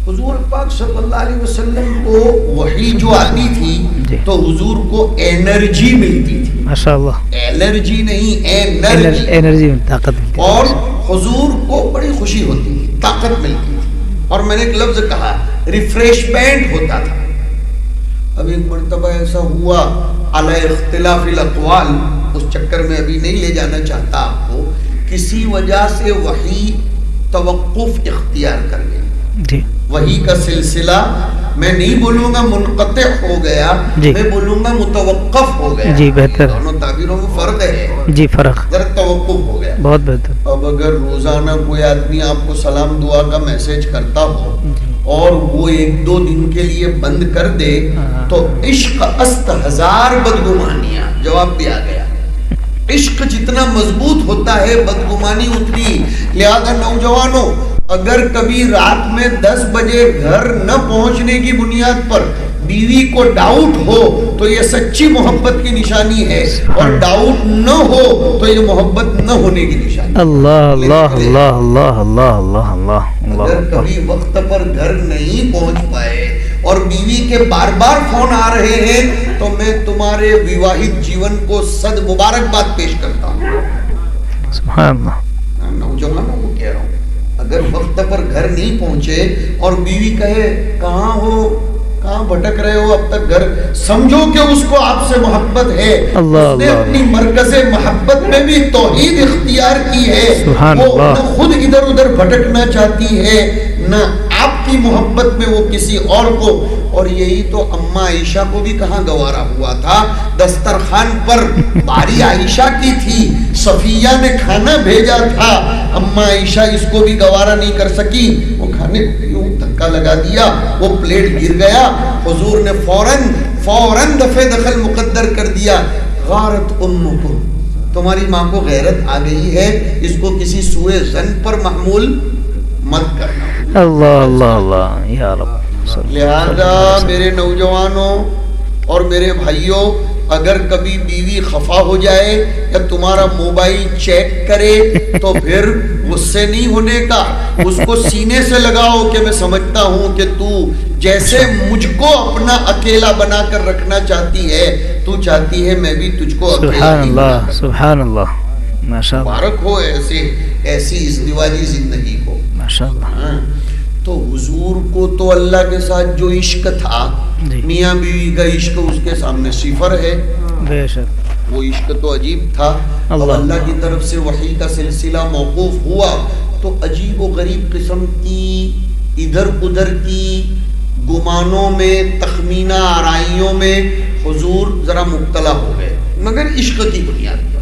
حضور پاک صلی اللہ علیہ وسلم کو وحی جو آتی تھی تو حضور کو انرجی ملتی تھی. ماشاءاللہ، الرجی نہیں، انرجی، طاقت ملتی. اور حضور کو بڑی خوشی ہوتی تھی، طاقت ملتی تھی. اور میں نے ایک لفظ کہا ریفریشمنٹ ہوتا تھا. اب ایک مرتبہ ایسا ہوا علی اختلاف الاقوال، اس چکر میں ابھی نہیں لے جانا چاہتا آپ کو، کسی وجہ سے وحی توقف اختیار کر گئی. جی، وحی کا سلسلہ میں نہیں بولوں گا منقطع ہو گیا، میں بولوں گا متوقف ہو گیا. جی بہتر، دونوں تعبیروں میں فرق ہے. جی فرق، ذرا توقف ہو گیا. بہت بہتر. اب اگر روزانہ کوئی آدمی آپ کو سلام دعا کا میسج کرتا ہو اور وہ 1-2 دن کے لیے بند کر دے تو عشق است ہزار بدگمانیاں، جواب بھی آ گیا. عشق جتنا مضبوط ہوتا ہے بدگمانی اتنی. لہذا نوجوانوں، اگر کبھی رات میں 10 بجے گھر نہ پہنچنے کی بنیاد پر بیوی کو ڈاؤٹ ہو تو یہ سچی محبت کی نشانی ہے، اور ڈاؤٹ نہ ہو تو یہ محبت نہ ہونے کی نشانی. اللہ اللہ اللہ اللہ اللہ اللہ اللہ. اگر کبھی وقت پر گھر نہیں پہنچ پائے اور بیوی کے بار بار فون آ رہے ہیں تو میں تمہارے وواہت جیون کو صد مبارکباد پیش کرتا ہوں. سبحان اللہ. نوجوانوں کو کہہ رہا ہوں، اگر وقت پر گھر نہیں پہنچے اور بیوی کہے کہاں ہو، کہاں بھٹک رہے ہو اب تک گھر، سمجھو کہ اس کو آپ سے محبت ہے. اس نے اپنی مرکز محبت میں بھی توحید اختیار کی ہے. وہ نہ خود ادھر ادھر بھٹکنا چاہتی ہے، نہ آپ کی محبت میں وہ کسی اور کو. اور یہی تو اماں عائشہ کو بھی کہاں گوارا ہوا تھا. دسترخوان پر باری عائشہ کی تھی، صفیہ نے کھانا بھیجا تھا، اماں عائشہ اس کو بھی گوارا نہیں کر سکی. وہ کھانے یوں دھکا لگا دیا، وہ پلیٹ گر گیا. حضور نے فوراً دفع دخل مقدر کر دیا، غارت امکم، تمہاری ماں کو غیرت آ گئی ہے، اس کو کسی سوء ظن پر محمول مت کرنا. اللہ اللہ اللہ یا رب. لہذا میرے نوجوانوں اور میرے بھائیوں، اگر کبھی بیوی خفا ہو جائے یا تمہارا موبائل چیک کرے تو پھر غصے نہیں ہونے کا، اس کو سینے سے لگاؤ کہ میں سمجھتا ہوں کہ تو جیسے مجھ کو اپنا اکیلا بنا کر رکھنا چاہتی ہے، تو چاہتی ہے میں بھی تجھ کو اکیلا. سبحان اللہ سبحان اللہ، ماشاءاللہ. مبارک ہو ایسی ازدواجی زندگی کو. ماشاءاللہ. تو حضور کو تو اللہ کے ساتھ جو عشق تھا، میاں بیوی کا عشق اس کے سامنے صفر ہے. بے شک وہ عشق تو عجیب تھا. اب اللہ کی طرف سے وحی کا سلسلہ موقوف ہوا تو عجیب و غریب قسم کی ادھر ادھر کی گمانوں میں، تخمینہ آرائیوں میں حضور ذرا مبتلا ہو گئے، مگر عشق کی بنیاد پر.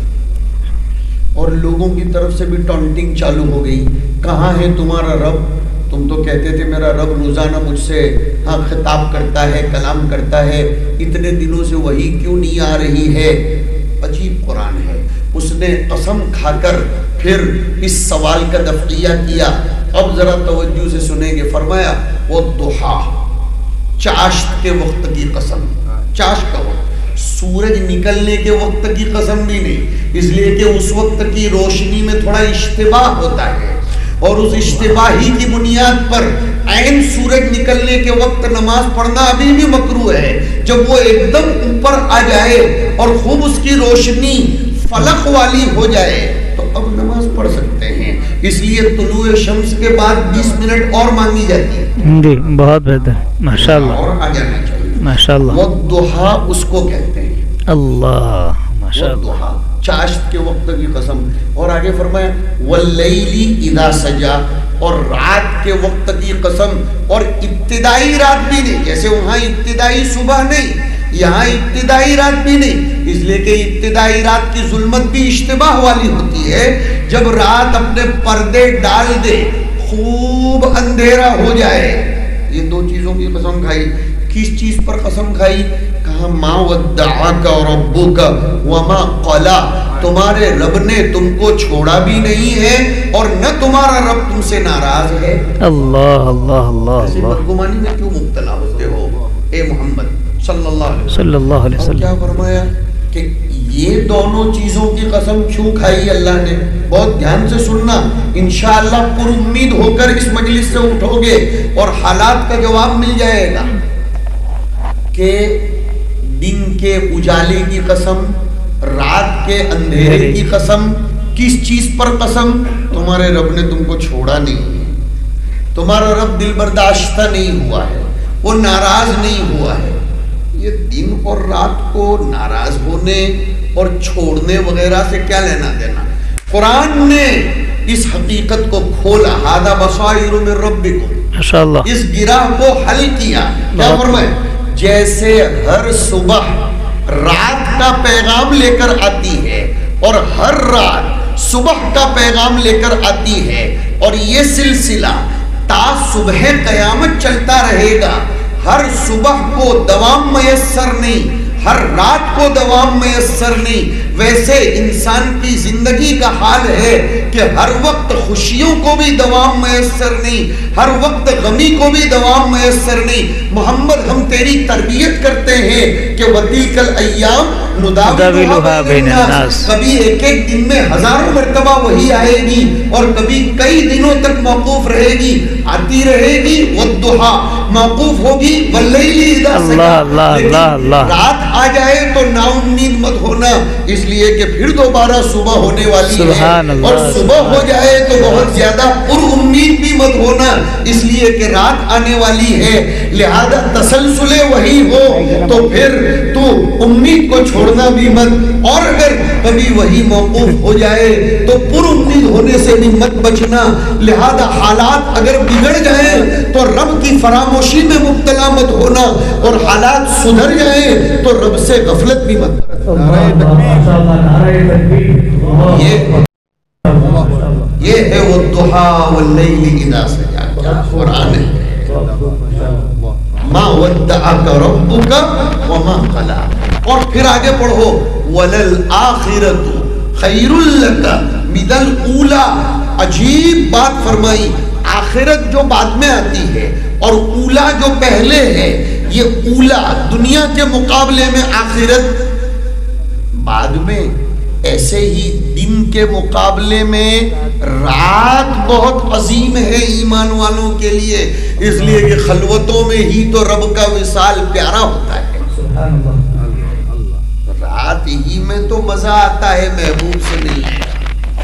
اور لوگوں کی طرف سے بھی ٹانٹنگ چالو ہو گئی، کہاں ہے تمہارا رب؟ تم تو کہتے تھے میرا رب روزانہ مجھ سے خطاب کرتا ہے، کلام کرتا ہے، اتنے دنوں سے وہی کیوں نہیں آ رہی ہے؟ عجیب قرآن ہے. اس نے قسم کھا کر پھر اس سوال کا دفعیہ کیا. اب ذرا توجہ سے سنیں گے. فرمایا والضحیٰ، چاشت کے وقت کی قسم. چاشت کا وقت، سورج نکلنے کے وقت کی قسم بھی نہیں، اس لیے کہ اس وقت کی روشنی میں تھوڑا اشتباہ ہوتا ہے، اور اس اشتباہی کی بنیاد پر عین سورج نکلنے کے وقت نماز پڑھنا ابھی بھی مکروہ ہے. جب وہ ایک دم اوپر آ جائے اور خوب اس کی روشنی فلق والی ہو جائے تو اب نماز پڑھ سکتے ہیں. اس لیے طلوع شمس کے بعد 20 منٹ اور مانگی جاتی ہے. جی بہت بہتر، ماشاءاللہ. اور آ جانا چاہیے. ماشاءاللہ. والضحیٰ اس کو کہتے ہیں. اللہ ماشاءاللہ. چاشت کے وقت کی قسم. اور آگے فرمایا واللیل اذا سجا، اور رات کے وقت کی قسم. اور ابتدائی رات بھی نہیں، جیسے وہاں ابتدائی صبح نہیں، یہاں ابتدائی رات بھی نہیں، اس لیے کہ ابتدائی رات کی ظلمت بھی اشتباہ والی ہوتی ہے. جب رات اپنے پردے ڈال دے، خوب اندھیرا ہو جائے. یہ دو چیزوں کی قسم کھائی. کس چیز پر قسم کھائی؟ کہا ما ودعک ربک وما قلا، تمہارے رب نے تم کو چھوڑا بھی نہیں ہے اور نہ تمہارا رب تم سے ناراض ہے. اللہ اللہ اللہ ایسی اللہ بدگمانی میں کیوں مبتلا ہوتے ہو اے محمد صلی اللہ علیہ وسلم؟ صلی اللہ علیہ اور وسلم. کیا فرمایا کہ یہ دونوں چیزوں کی قسم کیوں کھائی اللہ نے؟ بہت دھیان سے سننا، انشاءاللہ پر امید ہو کر اس مجلس سے اٹھو گے اور حالات کا جواب مل جائے گا. کہ دن کے اجالے کی قسم، رات کے اندھیرے کی قسم. کس چیز پر قسم؟ تمہارے رب نے تم کو چھوڑا نہیں، تمہارا رب دل برداشتہ نہیں ہوا ہے، وہ ناراض نہیں ہوا ہے. یہ دن اور رات کو ناراض ہونے اور چھوڑنے وغیرہ سے کیا لینا دینا؟ قرآن نے اس حقیقت کو کھولا. ھذا بصائر من ربکم، ماشاءاللہ. اس گراہ کو حل کیا. کیا فرمائے؟ جیسے ہر صبح رات کا پیغام لے کر آتی ہے اور ہر رات صبح کا پیغام لے کر آتی ہے، اور یہ سلسلہ تا صبح قیامت چلتا رہے گا. ہر صبح کو دوام میسر نہیں، ہر رات کو دوام میسر نہیں. ویسے انسان کی زندگی کا حال ہے کہ ہر وقت خوشیوں کو بھی دوام میسر نہیں، ہر وقت غمی کو بھی دوام میسر نہیں. محمد ہم تیری تربیت کرتے ہیں کہ وَتِلْكَ الْأَيَّامُ نُدَاوِلُهَا بَيْنَ النَّاسِ، کبھی ایک ایک دن میں ہزاروں مرتبہ وہی آئے گی اور کبھی کئی دنوں تک موقوف رہے گی، آتی رہے گی. وَالضُّحَىٰ موقوف ہوگی، وَاللَّيْلِ إِذَا سَجَىٰ. رات آ جائے تو نا امید مت ہونا، اس لیے کہ پھر دوبارہ صبح ہونے والی ہے. اور صبح ہو جائے تو بہت زیادہ پر امید بھی مت ہونا، اس لیے کہ رات آنے والی ہے. لہذا تسلسل وہی ہو تو پھر تو امید کو چھوڑنا بھی مت، اور اگر کبھی وہی موقوف ہو جائے تو پر امید ہونے سے بھی مت بچنا. لہذا حالات اگر بگڑ جائیں تو رب کی فراموشی میں مبتلا مت ہونا، اور حالات سدھر جائیں تو رب سے غفلت بھی مت کرنا. یہ ہے وَالضُّحَىٰ وَاللَّيْلِ إِذَا سَجَىٰ. کیا قرآن ہے! مَا وَدَّعَكَ رَبُّكَ وَمَا قَلَىٰ. اور پھر آگے پڑھو وَلَلْآخِرَةُ خَيْرٌ لَكَ مِنَ الْأُولَىٰ. عجیب بات فرمائی. آخرت جو بعد میں آتی ہے اور اولا جو پہلے ہے، یہ اولا دنیا کے مقابلے میں آخرت بعد میں. ایسے ہی دن کے مقابلے میں رات بہت عظیم ہے ایمان والوں کے لیے، اس لیے کہ خلوتوں میں ہی تو رب کا وصال پیارا ہوتا ہے. رات ہی میں تو مزہ آتا ہے، محبوب سے نہیں آتا.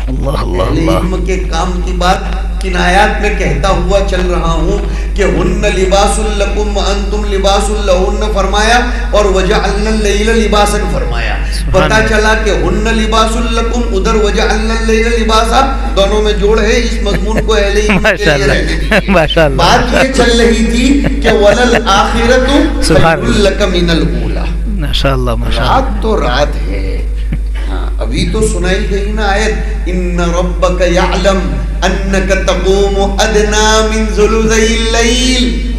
علم کے کام کی بات کنایات میں کہتا ہوا چل رہا ہوں کہ ہن لباس لکم وانتم لباس لہن فرمایا، اور وجعلنا اللیل لباسا فرمایا. پتہ چلا کہ ہن لباس لکم، ادھر وجعلنا اللیل لباسا، دونوں میں جوڑ ہے. اس مضمون کو اہل علم کے لیے رہنے دیجیے. بات یہ چل رہی تھی کہ وللآخرۃ خیر لک من الاولی. ماشاءاللہ ماشاءاللہ. رات تو رات ہے. ابھی تو سنائی گئی نا آیت ان ربک یعلم انک تقوم ادنا من ثلثی اللیل.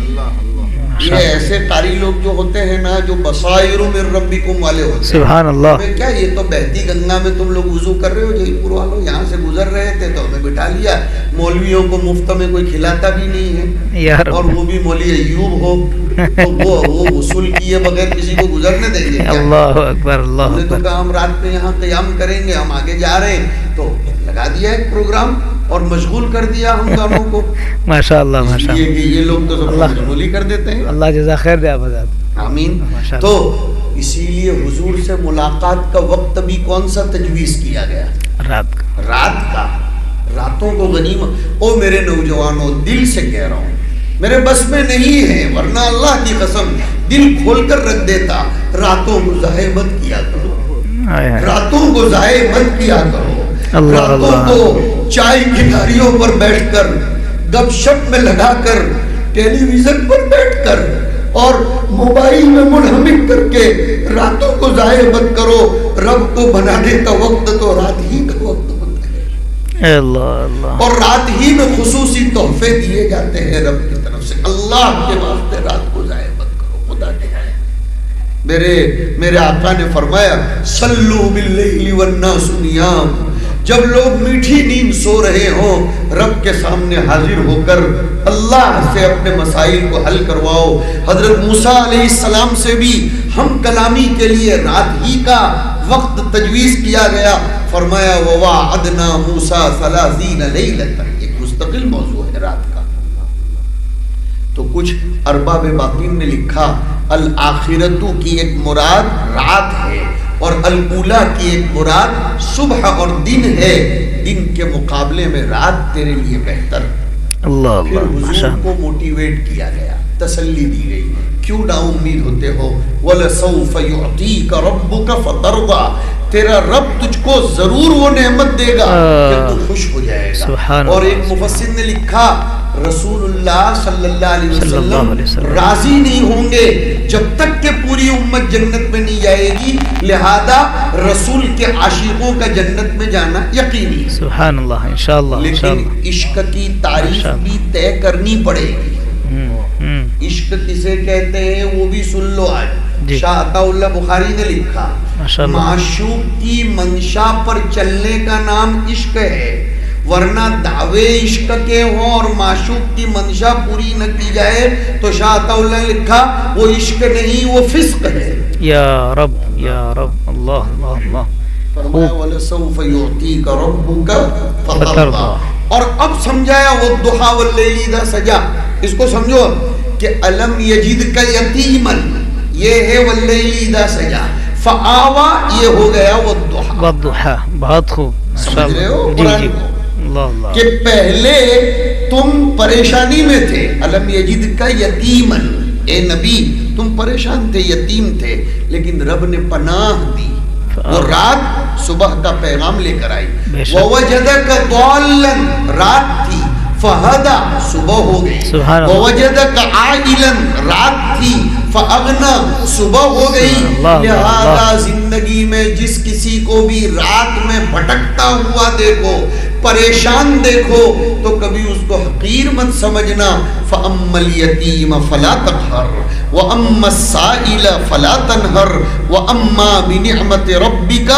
یہ ایسے قاری لوگ جو ہوتے ہیں نا، جو بصائر من ربکم والے ہوتے ہیں. سبحان اللہ. کیا یہ تو بہتی گنگا میں تم لوگ وضو کر رہے ہو، جے پور والوں یہاں سے گزر رہے تھے تو ہمیں بٹھا لیا. مولویوں کو مفت میں کوئی کھلاتا بھی نہیں ہے، اور وہ بھی مولوی ایوب ہو تو وہ وصول کیے بغیر کسی کو گزرنے دیں گے؟ اللہ اکبر اللہ ہم نے تو اکبر. کہا ہم رات میں یہاں قیام کریں گے، ہم آگے جا رہے ہیں، تو لگا دیا ایک پروگرام اور مشغول کر دیا ہم دونوں کو. ماشاءاللہ ماشاءاللہ. یہ لوگ تو سب مشغول ہی کر دیتے ہیں. اللہ جزا خیر دے آباد. آمین. تو اسی لیے حضور سے ملاقات کا وقت بھی کون سا تجویز کیا گیا؟ رات کا. رات کا. راتوں کو غنیمت. او میرے نوجوانوں، دل سے کہہ رہا ہوں، میرے بس میں نہیں ہے، ورنہ اللہ کی قسم دل کھول کر رکھ دیتا. راتوں کو ضائع مت کیا کرو، راتوں کو ضائع مت کیا کرو. راتوں کو چائے کی دھاریوں پر بیٹھ کر، گپ شپ میں لگا کر، ٹیلی ویژن پر بیٹھ کر اور موبائل میں منہمک کر کے راتوں کو ضائع مت کرو. رب کو بنانے کا وقت تو رات ہی کا وقت ہوتا ہے. اللہ اللہ. اور رات ہی میں خصوصی تحفے دیے جاتے ہیں رب کی طرف سے. اللہ کے واسطے رات کو ضائع مت کرو. خدا کے میرے آقا نے فرمایا صلو باللیل والناس نیام. جب لوگ میٹھی نیند سو رہے ہوں رب کے سامنے حاضر ہو کر اللہ سے اپنے مسائل کو حل کرواؤ. حضرت موسیٰ علیہ السلام سے بھی ہم کلامی کے لیے رات ہی کا وقت تجویز کیا گیا. فرمایا وَوَعَدْنَا مُوسَىٰ 30 لَيْلَةً. ایک مستقل موضوع ہے رات کا. تو کچھ ارباب باطن نے لکھا الآخرتو کی ایک مراد رات ہے اور الاولیٰ کی ایک مراد صبح اور دن ہے. دن کے مقابلے میں رات تیرے لیے بہتر. اللہ پھر اللہ. حضور کو موٹیویٹ کیا گیا, تسلی دی گئی. کیوں نا امید ہوتے ہو؟ وَلَسَوْفَ يُعْطِيكَ رَبُّكَ فَتَرْضَىٰ. تیرا رب تجھ کو ضرور وہ نعمت دے گا کہ تو خوش ہو جائے گا. اور ایک مفسر نے لکھا رسول اللہ صلی اللہ علیہ وسلم راضی نہیں ہوں گے جب تک کہ پوری امت جنت میں نہیں جائے گی. لہذا رسول کے عاشقوں کا جنت میں جانا یقینی ہے. سبحان اللہ. انشاءاللہ. لیکن عشق کی تعریف بھی طے کرنی پڑے گی. عشق کسے کہتے ہیں وہ بھی سن لو. آج شاہ عطا اللہ بخاری نے لکھا معشوق کی منشا پر چلنے کا نام عشق ہے. ورنہ دعوے عشق کے ہوں اور معشوق کی منشا پوری نہ کی جائے تو شاہ عطا اللہ نے لکھا وہ عشق نہیں وہ فسق ہے. یا رب یا رب. اللہ اللہ اللہ. فرمایا وَلَسَوْفَ يُعْطِيكَ رَبُّكَ فَتَرْضَىٰ. اور اب سمجھایا وَالضُّحَىٰ وَاللَّيْلِ اِذَا سَجَىٰ. اس کو سمجھو کہ الم یجدک یتیما یہ ہے وَاللَّيْلِ اِذَا سَجَىٰ. فَآوَىٰ یہ ہو گیا وَالضُّحَىٰ. وَالضُّحَىٰ. بہت خوب. سمجھ رہے ہو جی جی. اللہ اللہ. کہ پہلے تم پریشانی میں تھے. الم یجدک یتیما, اے نبی تم پریشان تھے, یتیم تھے, لیکن رب نے پناہ دی. وہ رات صبح کا پیغام لے کر آئی. وَوَجَدَكَ ضَالًّا رات تھی, فَهَدَى صبح ہو گئی. وَوَجَدَكَ عَائِلًا رات تھی, فَأَغْنَى صبح ہو گئی. لہذا زندگی میں جس کسی کو بھی رات میں بھٹکتا ہوا دیکھو, پریشان دیکھو, تو کبھی اس کو حقیر مت سمجھنا. فَأَمَّا الْيَتِيمَ فَلَا تَقْهَرْ وَأَمَّا السَّائِلَ فَلَا تَنْهَرْ وَأَمَّا بِنِعْمَةِ رَبِّكَ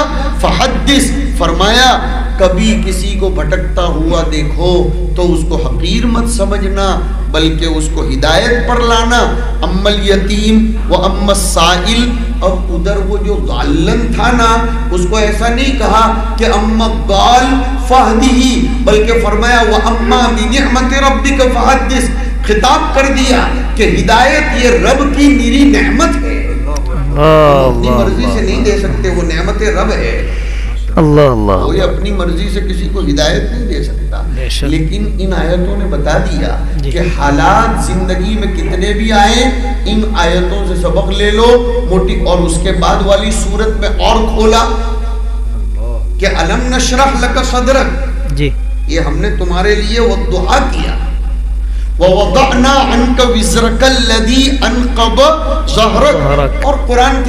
فَحَدِّثْ. فرمایا کبھی کسی کو بھٹکتا ہوا دیکھو تو اس کو حقیر مت سمجھنا بلکہ اس کو ہدایت پر لانا. اما الیتیم و اما السائل. اب ادھر وہ جو ضالن تھا نا اس کو ایسا نہیں کہا کہ اما الضال فہدہ, بلکہ فرمایا و اما بنعمت ربک فحدث. خطاب کر دیا کہ ہدایت یہ رب کی میری نعمت ہے. اپنی مرضی سے نہیں دے سکتے, وہ نعمت رب ہے. اللہ اللہ. کوئی اپنی مرضی سے کسی کو ہدایت نہیں دے سکتا. لیکن ان آیتوں نے بتا دیا کہ حالات زندگی میں کتنے بھی آئیں ان آیتوں سے سبق لے لو موٹی. اور اس کے بعد والی صورت میں اور کھولا کہ الم نشرح لک صدرک. جی یہ ہم نے تمہارے لیے والضحیٰ کیا. وَوَضَعْنَا عَنْكَ وِزْرَكَ الَّذِي أَنْقَضَ ظَهْرَكَ. اور قرآن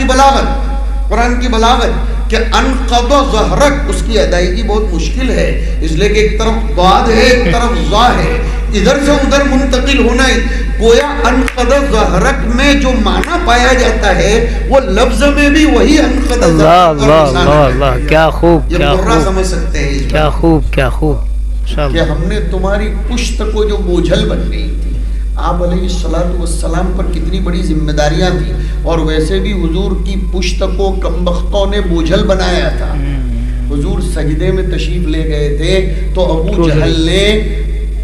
کی بلاغت کہ انقض ظہرک اس کی ادائیگی بہت مشکل ہے, اس لیے کہ ایک طرف ضاد ہے ایک طرف ظا ہے, ادھر سے ادھر منتقل ہونا ہے. گویا انقض ظہرک میں جو معنی پایا جاتا ہے وہ لفظ میں بھی وہی انقض. اللہ اللہ اللہ اللہ. کیا خوب, یہ مرہ سمجھ سکتے ہیں. کیا خوب کیا خوب. کہ ہم نے تمہاری پشت کو جو بوجھل بن گئی تھی, آپ علیہ السلام پر کتنی بڑی ذمہ داریاں تھیں, اور ویسے بھی حضور کی پشت کو کمبختوں نے بوجھل بنایا تھا. حضور سجدے میں تشریف لے گئے تھے تو ابو جہل نے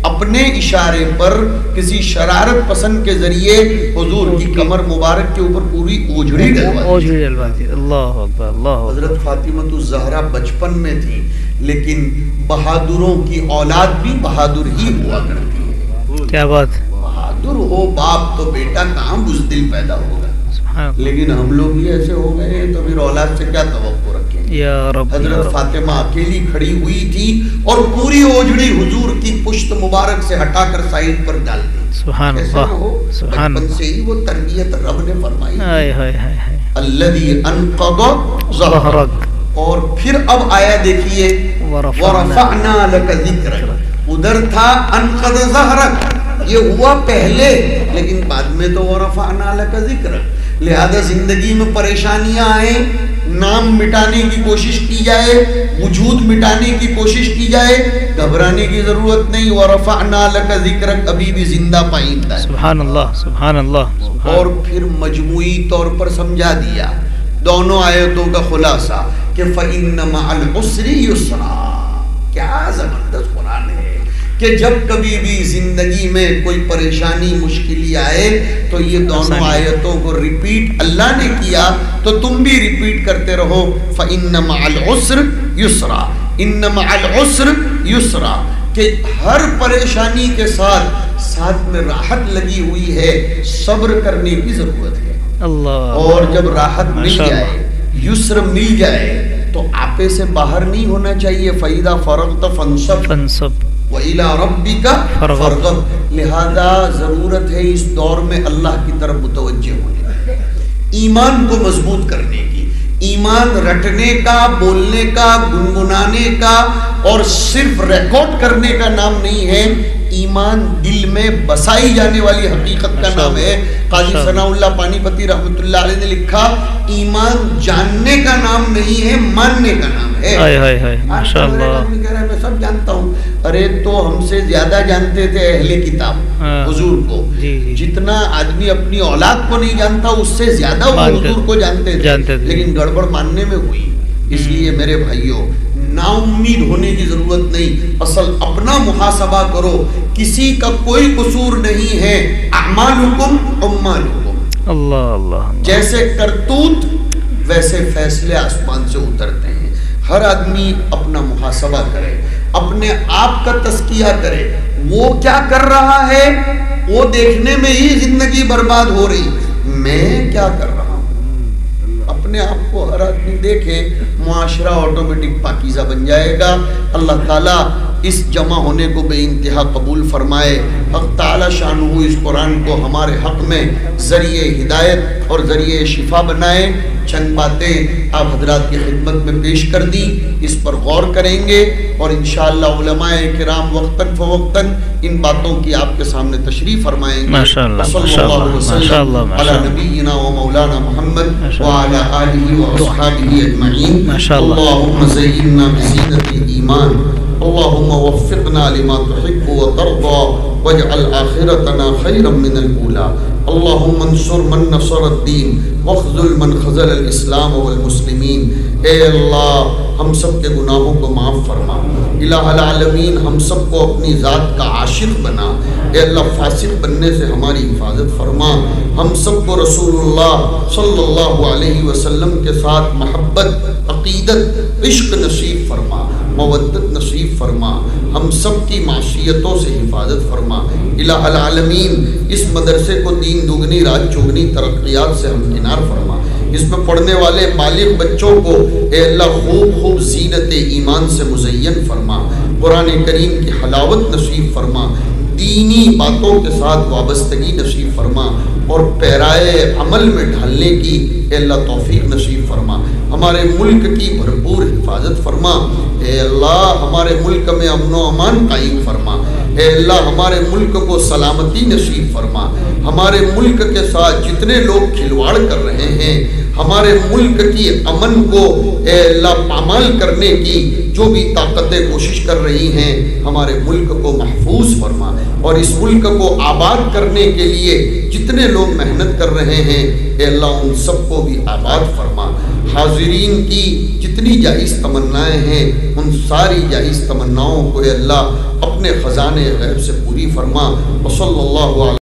اپنے اشارے پر کسی شرارت پسند کے ذریعے حضور کی کمر مبارک کے اوپر پوری اوجھڑی ڈلوا دی. اللہ اکبر اللہ. حضرت فاطمہ الزہرا بچپن میں تھی, لیکن بہادروں کی اولاد بھی بہادر ہی ہوا کرتی ہے. کیا بات. بہادر ہو باپ تو بیٹا کہاں بزدل پیدا ہوگا. لیکن ہم لوگ بھی ایسے ہو گئے تو پھر اولاد سے کیا توقع رکھیں. یا رب یا حضرت رب فاطمہ اکیلی کھڑی ہوئی تھی اور پوری اوجڑی حضور کی پشت مبارک سے ہٹا کر سائڈ پر ڈال دی. سبحان ایسا اللہ ہو سبحان بچپن اللہ. سے ہی وہ تربیت رب نے فرمائی. ہائے ہائے ہائے ہائے. الذی انقض ظہرک. ظہرک. اور پھر اب آیا دیکھیے ورفعنا لک ذکرک. ادھر تھا انقض ظہرک، یہ ہوا پہلے، لیکن بعد میں تو ورفعنا لک ذکرک. لہذا زندگی میں پریشانیاں آئیں، نام مٹانے کی کوشش کی جائے، وجود مٹانے کی کوشش کی جائے، گھبرانے کی ضرورت نہیں. ورفعنا لک ذکرک ابھی بھی زندہ پائندہ ہے. سبحان اللہ سبحان اللہ. اور پھر مجموعی طور پر سمجھا دیا دونوں آیتوں کا خلاصہ کہ فَإِنَّ مَعَ الْعُسْرِ يُسْرًا. کیا زبردست قرآن ہے کہ جب کبھی بھی زندگی میں کوئی پریشانی مشکلی آئے تو یہ دونوں آیتوں کو ریپیٹ اللہ نے کیا تو تم بھی ریپیٹ کرتے رہو. فَإِنَّ مَعَ الْعُسْرِ يُسْرًا. إِنَّ مَعَ الْعُسْرِ يُسْرًا کہ ہر پریشانی کے ساتھ میں راحت لگی ہوئی ہے، صبر کرنے کی ضرورت ہے. اللہ. اور جب راحت مل جائے، یسر مل جائے تو آپے سے باہر نہیں ہونا چاہیے. فَإِذَا فَرَغْتَ فَانْصَبْ وَإِلَىٰ رَبِّكَ فَارْغَب. لہذا ضرورت ہے اس دور میں اللہ کی طرف متوجہ ہونے کی، ایمان کو مضبوط کرنے کی. ایمان رٹنے کا، بولنے کا، گنگنانے کا اور صرف ریکارڈ کرنے کا نام نہیں ہے. ایمان دل میں بسائی جانے والی حقیقت کا نام ہے. قاضی ثناء اللہ پانی پتی رحمۃ اللہ علیہ نے لکھا ایمان جاننے کا نام نہیں ہے، ماننے کا نام ہے. ماشاءاللہ. کہہ رہا ہے میں سب جانتا ہوں. ارے تو ہم سے زیادہ جانتے تھے اہل کتاب حضور کو. جتنا آدمی اپنی اولاد کو نہیں جانتا اس سے زیادہ وہ حضور کو جانتے تھے، لیکن گڑبڑ ماننے میں ہوئی. اس لیے میرے بھائیوں نا امید ہونے کی ضرورت نہیں. اصل اپنا محاسبہ کرو، کسی کا کوئی قصور نہیں ہے. اعمالکم امالکم. اللہ اللہ. جیسے کرتوت ویسے فیصلے آسمان سے اترتے ہیں. ہر آدمی اپنا محاسبہ کرے، اپنے آپ کا تزکیہ کرے. وہ کیا کر رہا ہے وہ دیکھنے میں ہی زندگی برباد ہو رہی. میں کیا کر رہا ہوں اپنے آپ کو ہر آدمی دیکھے، معاشرہ آٹومیٹک پاکیزہ بن جائے گا. اللہ تعالیٰ اس جمع ہونے کو بے انتہا قبول فرمائے. حق تعالیٰ شانہ اس قرآن کو ہمارے حق میں ذریعہ ہدایت اور ذریعہ شفا بنائے. چند باتیں آپ حضرات کی خدمت میں پیش کر دی، اس پر غور کریں گے اور انشاءاللہ علماء کرام وقتاً فوقتاً ان باتوں کی آپ کے سامنے تشریح فرمائیں گے. صلی اللہ وسلم علی نبینا و مولانا محمد وعلی آلہ و اصحابہ اجمعین. اللہم زیننا بزینت ایمان، اللہم وفقنا لما تحب و ترضى واجعل آخرتنا خیرا من الاولی. اللہم انصر من نصر الدین واخذل من خذل الاسلام والمسلمین. اے اللہ ہم سب کے گناہوں کو معاف فرما. الہ العالمین ہم سب کو اپنی ذات کا عاشق بنا. اے اللہ فاسق بننے سے ہماری حفاظت فرما. ہم سب کو رسول اللہ صلی اللہ علیہ وسلم کے ساتھ محبت، عقیدت، عشق نصیب فرما، مودت نصیب فرما. ہم سب کی معصیتوں سے حفاظت فرما. الہ العالمین اس مدرسے کو دین دگنی رات چوگنی ترقیات سے ہمکنار فرما. اس میں پڑھنے والے بالغ بچوں کو اے اللہ خوب خوب زینت ایمان سے مزین فرما. قرآن کریم کی حلاوت نصیب فرما. دینی باتوں کے ساتھ وابستگی نصیب فرما اور پیرائے عمل میں ڈھالنے کی اے اللہ توفیق نصیب فرما. ہمارے ملک کی بھرپور حفاظت فرما. اے اللہ ہمارے ملک میں امن و امان قائم فرما. اے اللہ ہمارے ملک کو سلامتی نصیب فرما. ہمارے ملک کے ساتھ جتنے لوگ کھلواڑ کر رہے ہیں، ہمارے ملک کی امن کو اے اللہ پامال کرنے کی جو بھی طاقتیں کوشش کر رہی ہیں، ہمارے ملک کو محفوظ فرما. اور اس ملک کو آباد کرنے کے لیے جتنے لوگ محنت کر رہے ہیں اے اللہ ان سب کو بھی آباد فرما. حاضرین کی جتنی جائز تمنائیں ہیں ان ساری جائز تمناؤں کو اے اللہ اپنے خزانے غیب سے پوری فرما. وصلی اللہ علیہ